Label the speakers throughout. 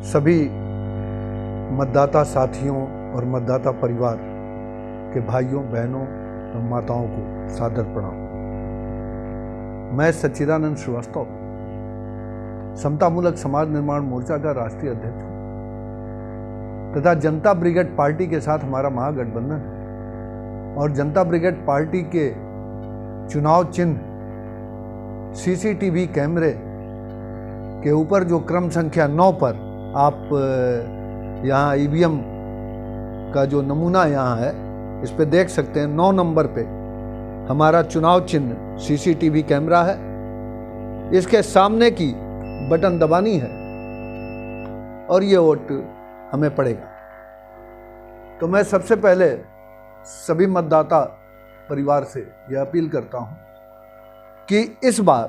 Speaker 1: सभी मतदाता साथियों और मतदाता परिवार के भाइयों बहनों और माताओं को सादर प्रणाम। मैं सच्चिदानंद श्रीवास्तव समतामूलक समाज निर्माण मोर्चा का राष्ट्रीय अध्यक्ष हूँ तथा जनता ब्रिगेड पार्टी के साथ हमारा महागठबंधन है और जनता ब्रिगेड पार्टी के चुनाव चिन्ह सीसीटीवी कैमरे के ऊपर जो क्रम संख्या 9 पर आप यहाँ ईवीएम का जो नमूना यहाँ है इस पे देख सकते हैं। 9 नंबर पे हमारा चुनाव चिन्ह सीसीटीवी कैमरा है। इसके सामने की बटन दबानी है और ये वोट हमें पड़ेगा। तो मैं सबसे पहले सभी मतदाता परिवार से यह अपील करता हूं कि इस बार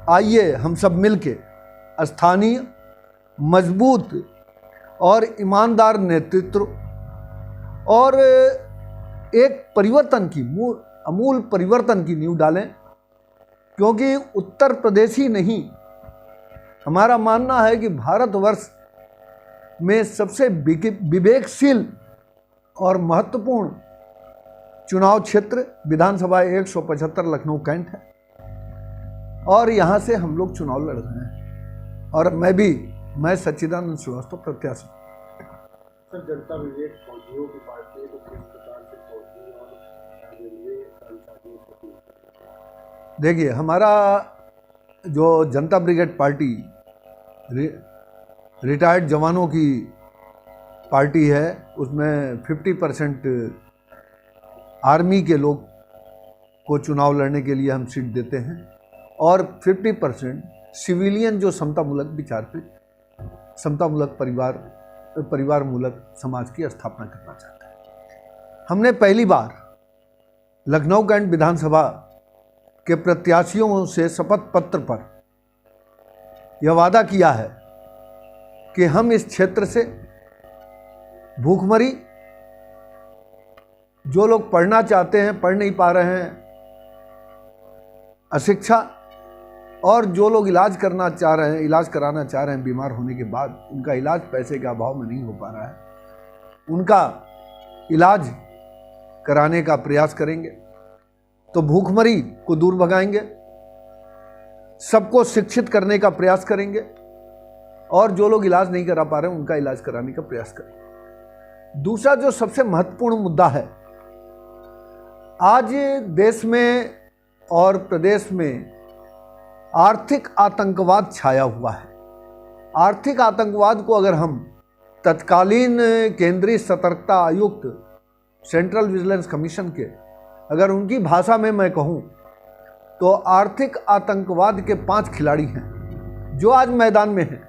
Speaker 1: आइए हम सब मिलके स्थानीय मजबूत और ईमानदार नेतृत्व और एक परिवर्तन की अमूल परिवर्तन की नींव डालें, क्योंकि उत्तर प्रदेश ही नहीं, हमारा मानना है कि भारतवर्ष में सबसे विवेकशील और महत्वपूर्ण चुनाव क्षेत्र विधानसभा 175 लखनऊ कैंट है और यहां से हम लोग चुनाव लड़ रहे हैं और मैं सच्चिदानंद श्रीवास्तव प्रत्याशी।
Speaker 2: सर, जनता ब्रिगेड फौजियों की पार्टी है तो किस प्रकार से फौजी और रेलवे कर्मचारियों को?
Speaker 1: देखिए, हमारा जो जनता ब्रिगेड पार्टी रिटायर्ड जवानों की पार्टी है, उसमें 50% आर्मी के लोग को चुनाव लड़ने के लिए हम सीट देते हैं और 50% सिविलियन जो समतामूलक विचार पे समतामूलक परिवार मूलक समाज की स्थापना करना चाहते हैं। हमने पहली बार लखनऊ कैंट विधानसभा के प्रत्याशियों से शपथ पत्र पर यह वादा किया है कि हम इस क्षेत्र से भूखमरी, जो लोग पढ़ना चाहते हैं पढ़ नहीं पा रहे हैं, अशिक्षा, और जो लोग इलाज कराना चाह रहे हैं बीमार होने के बाद, उनका इलाज पैसे के अभाव में नहीं हो पा रहा है, उनका इलाज कराने का प्रयास करेंगे। तो भूखमरी को दूर भगाएंगे, सबको शिक्षित करने का प्रयास करेंगे और जो लोग इलाज नहीं करा पा रहे हैं उनका इलाज कराने का प्रयास करेंगे। दूसरा जो सबसे महत्वपूर्ण मुद्दा है, आज देश में और प्रदेश में आर्थिक आतंकवाद छाया हुआ है। आर्थिक आतंकवाद को अगर हम तत्कालीन केंद्रीय सतर्कता आयुक्त सेंट्रल विजिलेंस कमीशन के अगर उनकी भाषा में मैं कहूं तो आर्थिक आतंकवाद के 5 खिलाड़ी हैं जो आज मैदान में हैं,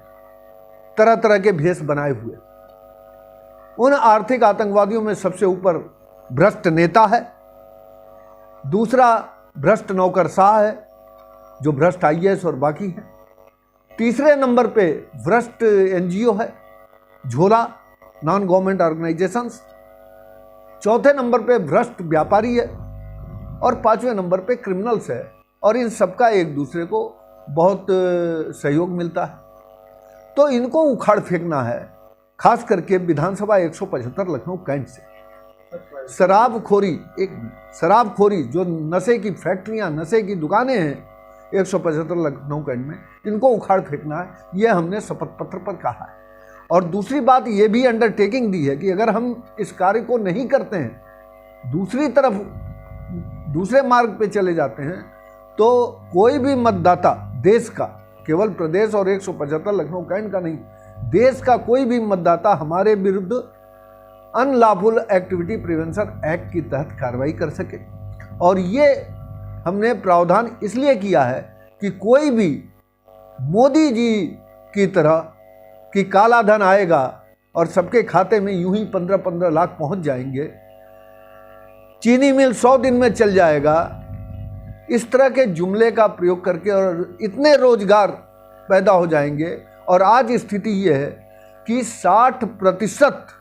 Speaker 1: तरह तरह के भेष बनाए हुए। उन आर्थिक आतंकवादियों में सबसे ऊपर भ्रष्ट नेता है, दूसरा भ्रष्ट नौकरशाह है जो भ्रष्ट आईएएस और बाकी है, तीसरे नंबर पे भ्रष्ट एनजीओ है, झोला नॉन गवर्नमेंट ऑर्गेनाइजेशंस, चौथे नंबर पे भ्रष्ट व्यापारी है और 5वें नंबर पे क्रिमिनल्स है। और इन सबका एक दूसरे को बहुत सहयोग मिलता है। तो इनको उखाड़ फेंकना है, खास करके विधानसभा 175 लखनऊ कैंट से। शराबखोरी जो नशे की फैक्ट्रियां, नशे की दुकानें हैं 175 लखनऊ कैंट में, इनको उखाड़ फेंकना है, ये हमने शपथ पत्र पर कहा है। और दूसरी बात ये भी अंडरटेकिंग दी है कि अगर हम इस कार्य को नहीं करते हैं, दूसरी तरफ दूसरे मार्ग पे चले जाते हैं, तो कोई भी मतदाता देश का, केवल प्रदेश और 175 लखनऊ कैंट का नहीं, देश का कोई भी मतदाता हमारे विरुद्ध अनलॉफुल एक्टिविटी प्रिवेंशन एक्ट के तहत कार्रवाई कर सके। और ये हमने प्रावधान इसलिए किया है कि कोई भी मोदी जी की तरह कि काला धन आएगा और सबके खाते में यूं ही 15-15 लाख पहुंच जाएंगे, चीनी मिल 100 दिन में चल जाएगा, इस तरह के जुमले का प्रयोग करके और इतने रोजगार पैदा हो जाएंगे। और आज स्थिति ये है कि 60%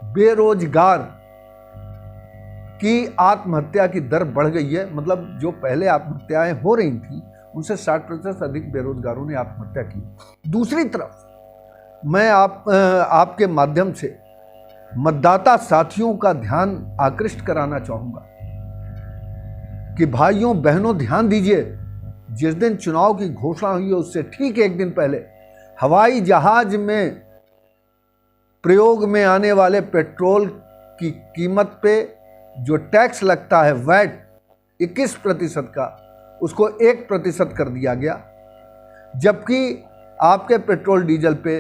Speaker 1: बेरोजगार की आत्महत्या की दर बढ़ गई है। मतलब जो पहले आत्महत्याएं हो रही थी उनसे 60% अधिक बेरोजगारों ने आत्महत्या की। दूसरी तरफ मैं आपके माध्यम से मतदाता साथियों का ध्यान आकृष्ट कराना चाहूंगा कि भाइयों बहनों ध्यान दीजिए, जिस दिन चुनाव की घोषणा हुई है उससे ठीक एक दिन पहले हवाई जहाज में प्रयोग में आने वाले पेट्रोल की कीमत पे जो टैक्स लगता है वैट 21% का, उसको 1% कर दिया गया, जबकि आपके पेट्रोल डीजल पे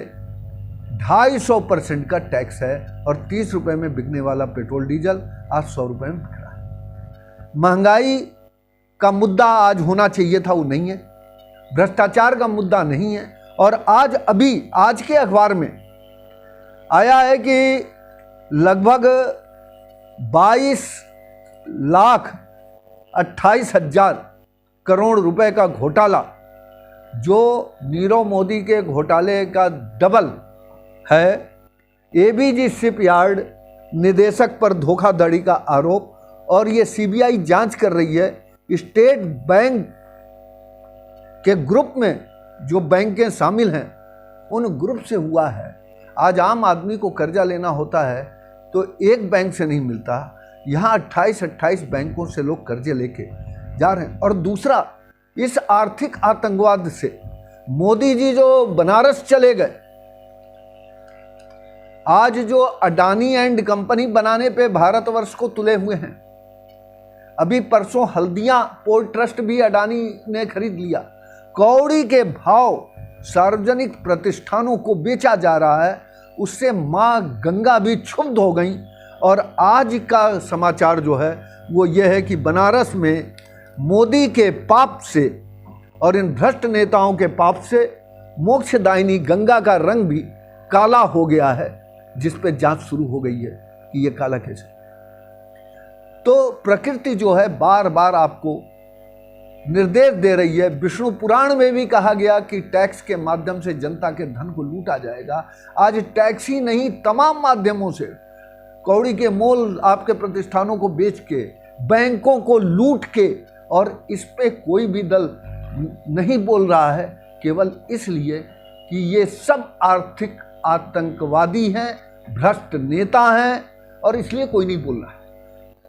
Speaker 1: 250% का टैक्स है और 30 रुपए में बिकने वाला पेट्रोल डीजल आज 100 रुपए में बिक रहा है। महंगाई का मुद्दा आज होना चाहिए था, वो नहीं है। भ्रष्टाचार का मुद्दा नहीं है। और आज के अखबार में आया है कि लगभग 22,28,000 करोड़ रुपए का घोटाला, जो नीरव मोदी के घोटाले का डबल है। एबीजी शिपयार्ड निदेशक पर धोखाधड़ी का आरोप, और ये सीबीआई जांच कर रही है। स्टेट बैंक के ग्रुप में जो बैंकें शामिल हैं उन ग्रुप से हुआ है। आज आम आदमी को कर्जा लेना होता है तो एक बैंक से नहीं मिलता, यहाँ 28 बैंकों से लोग कर्जे लेके जा रहे हैं। और दूसरा, इस आर्थिक आतंकवाद से मोदी जी जो बनारस चले गए, आज जो अडानी एंड कंपनी बनाने पे भारतवर्ष को तुले हुए हैं, अभी परसों हल्दिया पोर्ट ट्रस्ट भी अडानी ने खरीद लिया, कौड़ी के भाव सार्वजनिक प्रतिष्ठानों को बेचा जा रहा है, उससे मां गंगा भी क्षुब्ध हो गई। और आज का समाचार जो है वो ये है कि बनारस में मोदी के पाप से और इन भ्रष्ट नेताओं के पाप से मोक्षदायिनी गंगा का रंग भी काला हो गया है, जिस पे जांच शुरू हो गई है कि ये काला कैसे। तो प्रकृति जो है बार बार आपको निर्देश दे रही है। विष्णु पुराण में भी कहा गया कि टैक्स के माध्यम से जनता के धन को लूटा जाएगा। आज टैक्स ही नहीं, तमाम माध्यमों से कौड़ी के मोल आपके प्रतिष्ठानों को बेच के, बैंकों को लूट के, और इस पे कोई भी दल नहीं बोल रहा है, केवल इसलिए कि ये सब आर्थिक आतंकवादी हैं, भ्रष्ट नेता हैं, और इसलिए कोई नहीं बोल रहा है।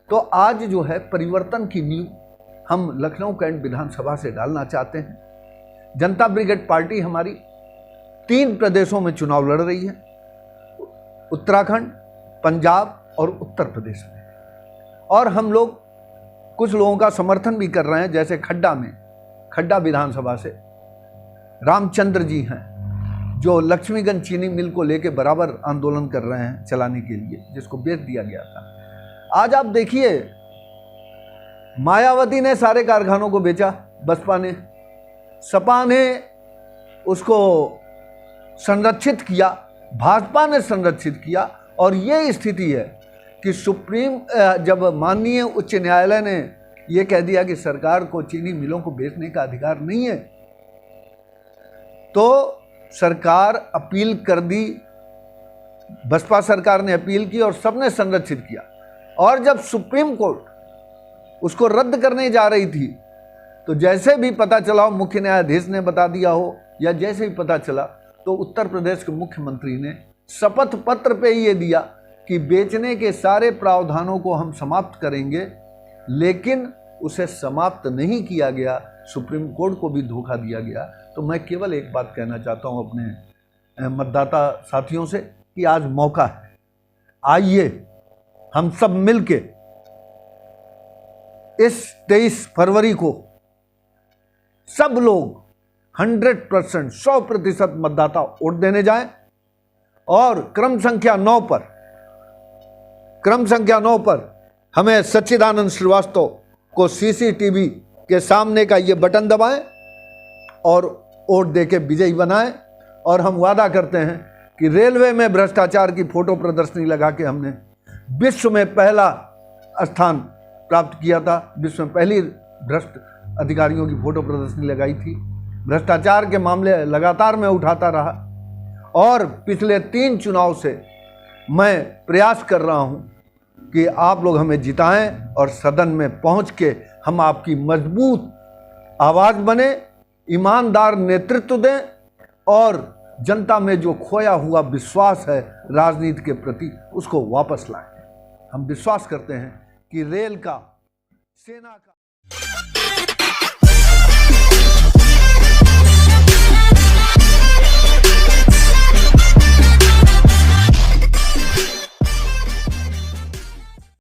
Speaker 1: तो आज जो है परिवर्तन की नींव हम लखनऊ कैंट विधानसभा से डालना चाहते हैं। जनता ब्रिगेड पार्टी हमारी 3 प्रदेशों में चुनाव लड़ रही है, उत्तराखंड, पंजाब और उत्तर प्रदेश में। और हम लोग कुछ लोगों का समर्थन भी कर रहे हैं, जैसे खड्डा विधानसभा से रामचंद्र जी हैं, जो लक्ष्मीगंज चीनी मिल को लेकर बराबर आंदोलन कर रहे हैं चलाने के लिए, जिसको बेच दिया गया था। आज आप देखिए, मायावती ने सारे कारखानों को बेचा, बसपा ने, सपा ने उसको संरक्षित किया, भाजपा ने संरक्षित किया। और ये स्थिति है कि जब माननीय उच्च न्यायालय ने ये कह दिया कि सरकार को चीनी मिलों को बेचने का अधिकार नहीं है, तो सरकार अपील कर दी, बसपा सरकार ने अपील की और सबने संरक्षित किया। और जब सुप्रीम कोर्ट उसको रद्द करने जा रही थी, तो जैसे भी पता चला हो, मुख्य न्यायाधीश ने बता दिया हो या जैसे ही पता चला, तो उत्तर प्रदेश के मुख्यमंत्री ने शपथ पत्र पे ये दिया कि बेचने के सारे प्रावधानों को हम समाप्त करेंगे, लेकिन उसे समाप्त नहीं किया गया, सुप्रीम कोर्ट को भी धोखा दिया गया। तो मैं केवल एक बात कहना चाहता हूं अपने मतदाता साथियों से कि आज मौका है, आइए हम सब मिलके इस 23 फरवरी को सब लोग 100% 100% मतदाता वोट देने जाएं, और क्रम संख्या 9 पर हमें सच्चिदानंद श्रीवास्तव को सीसीटीवी के सामने का ये बटन दबाएं और वोट देके विजयी बनाएं। और हम वादा करते हैं कि रेलवे में भ्रष्टाचार की फोटो प्रदर्शनी लगा के हमने विश्व में पहला स्थान प्राप्त किया था, विश्व में पहली भ्रष्ट अधिकारियों की फोटो प्रदर्शनी लगाई थी। भ्रष्टाचार के मामले लगातार मैं उठाता रहा, और पिछले 3 चुनाव से मैं प्रयास कर रहा हूं कि आप लोग हमें जिताएं और सदन में पहुंच के हम आपकी मजबूत आवाज़ बने ईमानदार नेतृत्व दें और जनता में जो खोया हुआ विश्वास है राजनीति के प्रति उसको वापस लाएं। हम विश्वास करते हैं कि रेल का, सेना का